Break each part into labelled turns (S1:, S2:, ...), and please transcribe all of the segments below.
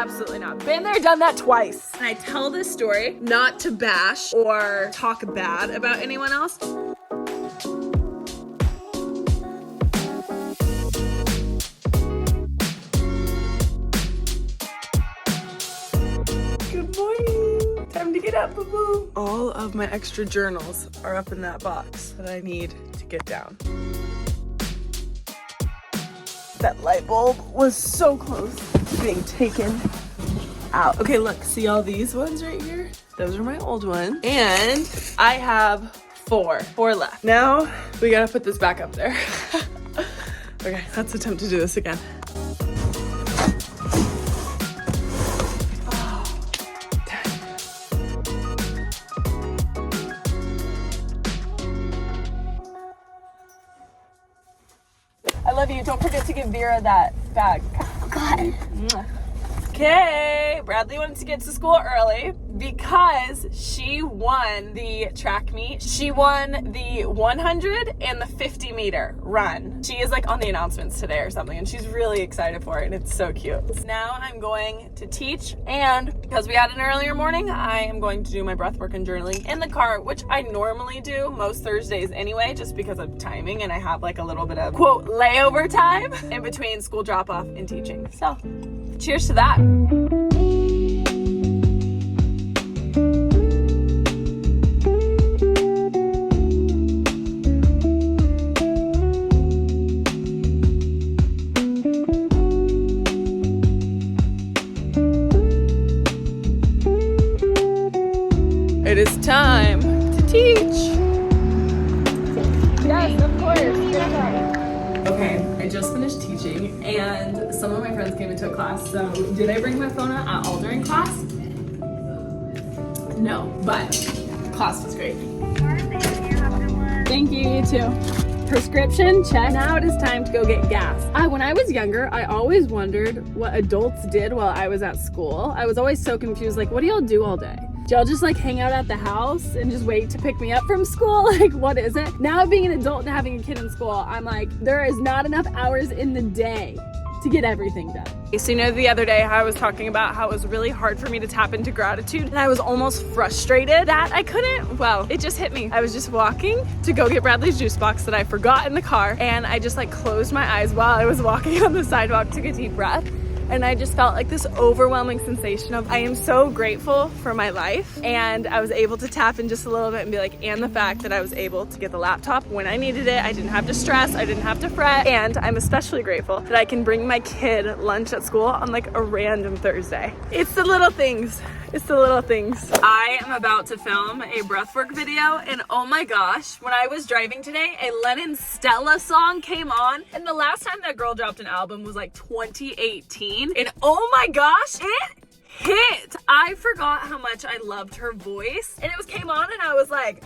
S1: Absolutely not. Been there, done that twice. And I tell this story not to bash or talk bad about anyone else. Good morning. Time to get up, boo-boo. All of my extra journals are up in that box that I need to get down. That light bulb was so close to being taken out. Okay, look, see all these ones right here? Those are my old ones. And I have four left. Now we gotta put this back up there. Okay, let's attempt to do this again. I love you. Don't forget to give Vera that bag.
S2: Oh, God.
S1: Okay, Bradley wanted to get to school early because she won the track meet. She won the 100 and the 50 meter run. She is like on the announcements today or something, and she's really excited for it, and it's so cute. So now I'm going to teach, and because we had an earlier morning, I am going to do my breath work and journaling in the car, which I normally do most Thursdays anyway, just because of timing, and I have like a little bit of, quote, layover time in between school drop-off and teaching. So cheers to that. It is time to teach. Yes, of course. Okay, I just finished teaching and some of my friends came into a class. So did I bring my phone out at all during class? No, but class was great. Thank you, you too. Prescription check. Now it is time to go get gas. When I was younger, I always wondered what adults did while I was at school. I was always so confused, like, what do y'all do all day? Do y'all just like hang out at the house and just wait to pick me up from school? Like, what is it? Now being an adult and having a kid in school, I'm like, there is not enough hours in the day to get everything done. So you know, the other day I was talking about how it was really hard for me to tap into gratitude, and I was almost frustrated that I couldn't. Well, it just hit me. I was just walking to go get Bradley's juice box that I forgot in the car, and I just like closed my eyes while I was walking on the sidewalk, took a deep breath, and I just felt like this overwhelming sensation of I am so grateful for my life. And I was able to tap in just a little bit and be like, and the fact that I was able to get the laptop when I needed it. I didn't have to stress, I didn't have to fret. And I'm especially grateful that I can bring my kid lunch at school on like a random Thursday. It's the little things. It's the little things. I am about to film a breathwork video, and oh my gosh, when I was driving today, a Lennon Stella song came on, and the last time that girl dropped an album was like 2018, and oh my gosh, it hit. I forgot how much I loved her voice, and it came on and I was like,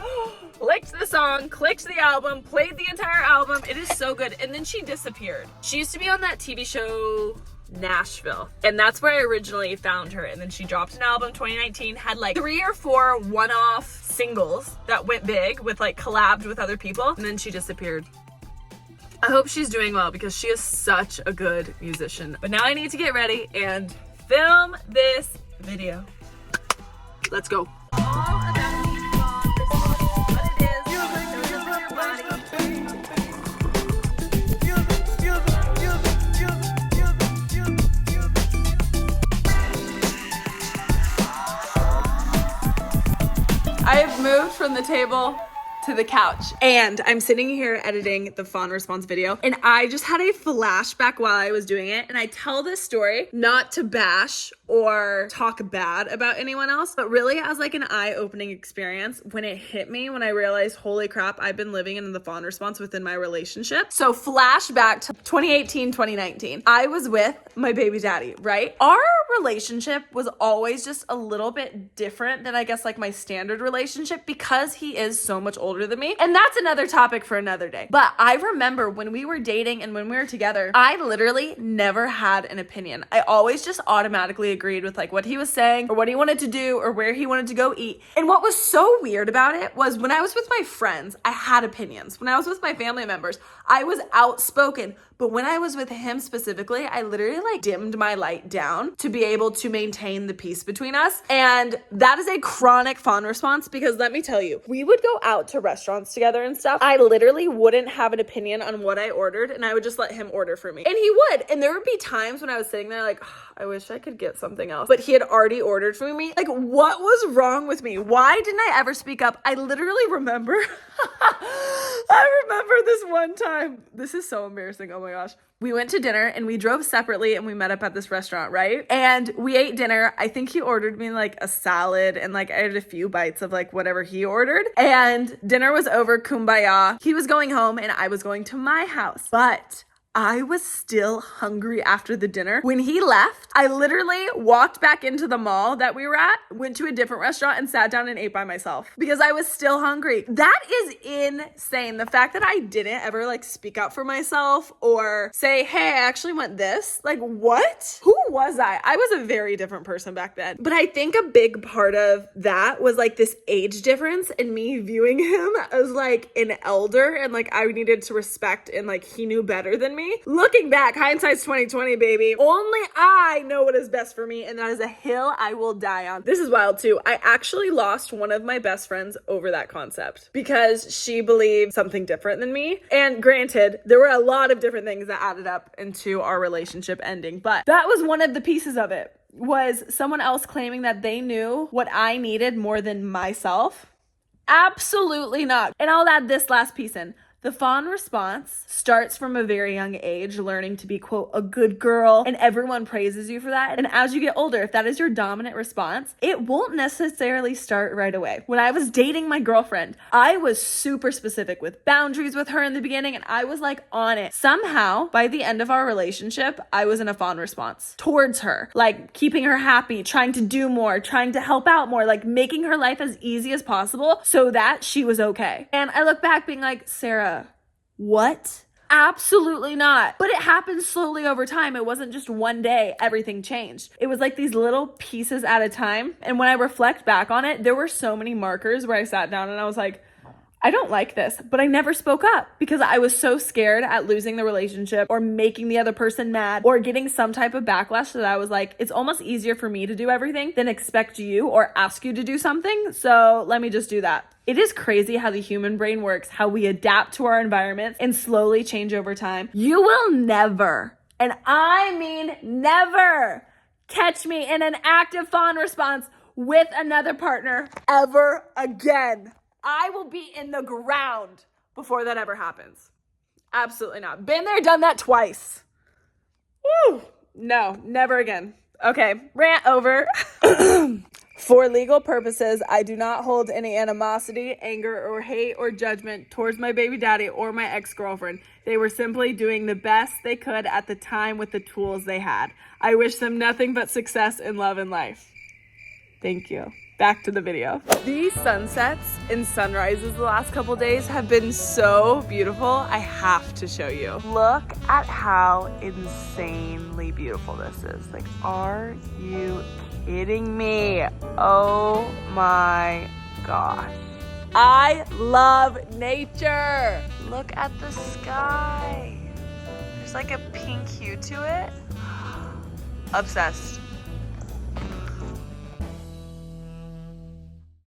S1: clicked the song, clicked the album, played the entire album. It is so good. And then she disappeared. She used to be on that TV show Nashville, and that's where I originally found her. And then she dropped an album 2019, had like 3 or 4 one-off singles that went big with like collabed with other people, and then she disappeared. I hope she's doing well because she is such a good musician. But now I need to get ready and film this video. Let's go. I have moved from the table to the couch, and I'm sitting here editing the fawn response video, and I just had a flashback while I was doing it. And I tell this story not to bash or talk bad about anyone else, but really as like an eye-opening experience when it hit me, when I realized, holy crap, I've been living in the fawn response within my relationship. So flashback to 2018, 2019. I was with my baby daddy, right? Our relationship was always just a little bit different than I guess like my standard relationship because he is so much older than me. And that's another topic for another day. But I remember when we were dating and when we were together, I literally never had an opinion. I always just automatically agreed with like what he was saying or what he wanted to do or where he wanted to go eat. And what was so weird about it was when I was with my friends, I had opinions. When I was with my family members, I was outspoken. But when I was with him specifically, I literally like dimmed my light down to be able to maintain the peace between us. And that is a chronic fawn response, because let me tell you, we would go out to restaurants together and stuff. I literally wouldn't have an opinion on what I ordered, and I would just let him order for me. And he would. And there would be times when I was sitting there like, oh, I wish I could get something else. But he had already ordered for me. Like, what was wrong with me? Why didn't I ever speak up? I literally remember, I remember this one time. This is so embarrassing. Oh my gosh. We went to dinner and we drove separately and we met up at this restaurant, right? And we ate dinner. I think he ordered me like a salad and like I had a few bites of like whatever he ordered. And dinner was over, kumbaya. He was going home and I was going to my house. But I was still hungry after the dinner. When he left, I literally walked back into the mall that we were at, went to a different restaurant and sat down and ate by myself because I was still hungry. That is insane. The fact that I didn't ever like speak up for myself or say, hey, I actually want this. Like, what? Who was I? I was a very different person back then. But I think a big part of that was like this age difference and me viewing him as like an elder and like I needed to respect and like he knew better than me. Looking back, hindsight's 2020, baby. Only I know what is best for me, and that is a hill I will die on. This is wild too. I actually lost one of my best friends over that concept because she believed something different than me. And granted, there were a lot of different things that added up into our relationship ending, but that was one of the pieces of it, was someone else claiming that they knew what I needed more than myself. Absolutely not. And I'll add this last piece in. The fawn response starts from a very young age, learning to be, quote, a good girl, and everyone praises you for that. And as you get older, if that is your dominant response, it won't necessarily start right away. When I was dating my girlfriend, I was super specific with boundaries with her in the beginning, and I was like on it. Somehow, by the end of our relationship, I was in a fawn response towards her, like keeping her happy, trying to do more, trying to help out more, like making her life as easy as possible so that she was okay. And I look back being like, Sarah, what? Absolutely not. But it happened slowly over time. It wasn't just one day everything changed. It was like these little pieces at a time. And when I reflect back on it, there were so many markers where I sat down and I was like, I don't like this, but I never spoke up because I was so scared at losing the relationship or making the other person mad or getting some type of backlash that I was like, it's almost easier for me to do everything than expect you or ask you to do something. So let me just do that. It is crazy how the human brain works, how we adapt to our environments and slowly change over time. You will never, and I mean never, catch me in an active fawn response with another partner ever again. I will be in the ground before that ever happens. Absolutely not. Been there, done that twice. Woo! No, never again. Okay, rant over. For legal purposes, I do not hold any animosity, anger, or hate or judgment towards my baby daddy or my ex-girlfriend. They were simply doing the best they could at the time with the tools they had. I wish them nothing but success in love and life. Thank you. Back to the video. These sunsets and sunrises the last couple days have been so beautiful. I have to show you. Look at how insanely beautiful this is. Like, are you kidding me? Oh my gosh. I love nature. Look at the sky. There's like a pink hue to it. Obsessed.